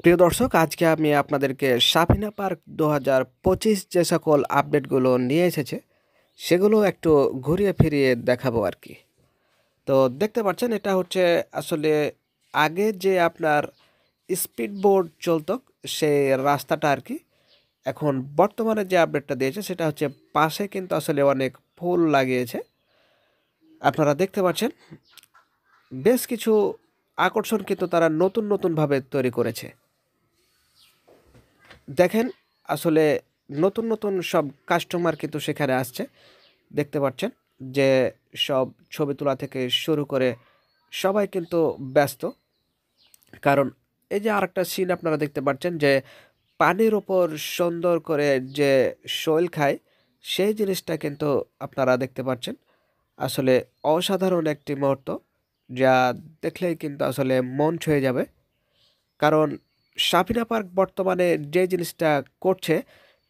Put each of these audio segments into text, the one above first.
প্রিয় দর্শক, আজকে আমি আপনাদেরকে সাফিনা পার্ক 2025 যে সকল আপডেটগুলো নিয়ে এসেছে সেগুলো একটু ঘুরিয়ে ফিরিয়ে দেখাবো আর কি। তো দেখতে পাচ্ছেন, এটা হচ্ছে আসলে আগে যে আপনার স্পিড বোর্ড চলতো সেই রাস্তাটা আর কি। এখন বর্তমানে যে আপডেটটা দিয়েছে সেটা হচ্ছে পাশে কিন্তু আসলে অনেক ফুল লাগিয়েছে। আপনারা দেখতে পাচ্ছেন বেশ কিছু আকর্ষণ কিন্তু তারা নতুন নতুনভাবে তৈরি করেছে। দেখেন, আসলে নতুন নতুন সব কাস্টমার কিন্তু সেখানে আসছে। দেখতে পাচ্ছেন যে সব ছবি তোলা থেকে শুরু করে সবাই কিন্তু ব্যস্ত। কারণ এই যে আরেকটা সিন আপনারা দেখতে পাচ্ছেন যে পানির ওপর সুন্দর করে যে শৈল খায়, সেই জিনিসটা কিন্তু আপনারা দেখতে পাচ্ছেন। আসলে অসাধারণ একটি মুহূর্ত, যা দেখলেই কিন্তু আসলে মন ছুঁয়ে যাবে। কারণ সাফিনা পার্ক বর্তমানে যে জিনিসটা করছে,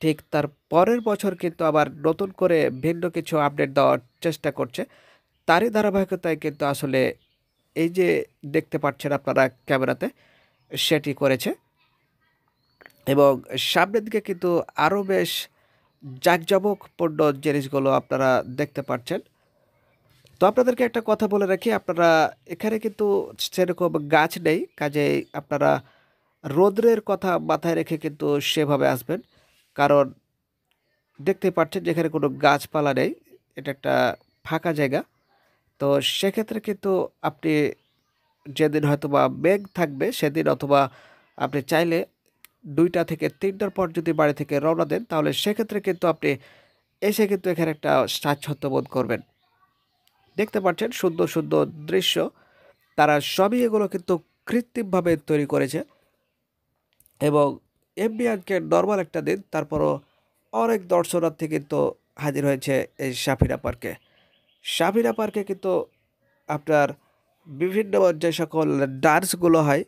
ঠিক তার পরের বছর কিন্তু আবার নতুন করে ভিন্ন কিছু আপডেট দেওয়ার চেষ্টা করছে। তারই ধারাবাহিকতায় কিন্তু আসলে এই যে দেখতে পাচ্ছেন আপনারা ক্যামেরাতে, সেটি করেছে। এবং সামনের দিকে কিন্তু আরও বেশ জাঁকজমকপূর্ণ জিনিসগুলো আপনারা দেখতে পাচ্ছেন। তো আপনাদেরকে একটা কথা বলে রাখি, আপনারা এখানে কিন্তু সেরকম গাছ নেই, কাজেই আপনারা রৌদ্রের কথা মাথায় রেখে কিন্তু সেভাবে আসবেন। কারণ দেখতে পাচ্ছেন যে এখানে কোনো গাছপালা নেই, এটা একটা ফাঁকা জায়গা। তো সেক্ষেত্রে কিন্তু আপনি যেদিন হয়তোবা মেঘ থাকবে সেদিন, অথবা আপনি চাইলে 2টা থেকে 3টার পর যদি বাড়ি থেকে রওনা দেন, তাহলে সেক্ষেত্রে কিন্তু আপনি এসে কিন্তু এখানে একটা স্বাচ্ছন্দ্য বোধ করবেন। দেখতে পাচ্ছেন সুন্দর সুন্দর দৃশ্য, তারা সবই এগুলো কিন্তু কৃত্রিমভাবে তৈরি করেছে। এবং এমনি আজকে নর্মাল একটা দিন, তারপরও অনেক দর্শনার্থী কিন্তু হাজির হয়েছে এই সাফিনা পার্কে। সাফিনা পার্কে কিন্তু আপনার বিভিন্ন যে সকল ডান্সগুলো হয়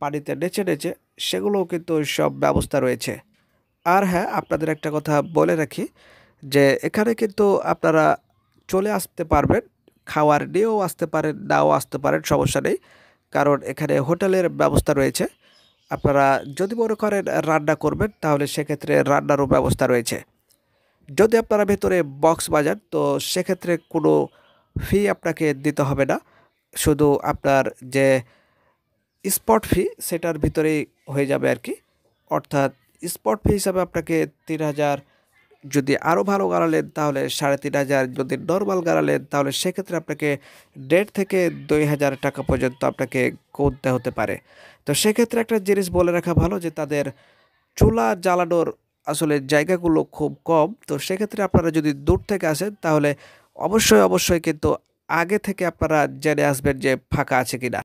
পানিতে নেচে নেচে, সেগুলোও কিন্তু সব ব্যবস্থা রয়েছে। আর হ্যাঁ, আপনাদের একটা কথা বলে রাখি যে এখানে কিন্তু আপনারা চলে আসতে পারবেন, খাওয়ার নিয়েও আসতে পারেন, নাও আসতে পারেন, সমস্যা নেই। কারণ এখানে হোটেলের ব্যবস্থা রয়েছে। আপনারা যদি মনে করেন রান্না করবেন, তাহলে সেক্ষেত্রে রান্নারও ব্যবস্থা রয়েছে। যদি আপনারা ভেতরে বক্স বাজান, তো সেক্ষেত্রে কোনো ফি আপনাকে দিতে হবে না। শুধু আপনার যে স্পট ফি সেটার ভিতরেই হয়ে যাবে আর কি। অর্থাৎ স্পট ফি হিসাবে আপনাকে 3,000, যদি আরও ভালো গাড়া নেন তাহলে 3,500, যদি নর্মাল গাড়া নেন তাহলে সেক্ষেত্রে আপনাকে 1.5 থেকে 2,000 টাকা পর্যন্ত আপনাকে গুনতে হতে পারে। তো সেক্ষেত্রে একটা জিনিস বলে রাখা ভালো যে তাদের চুলা জ্বালানোর আসলে জায়গাগুলো খুব কম। তো সেক্ষেত্রে আপনারা যদি দূর থেকে আসেন, তাহলে অবশ্যই অবশ্যই কিন্তু আগে থেকে আপনারা জেনে আসবেন যে ফাঁকা আছে কিনা।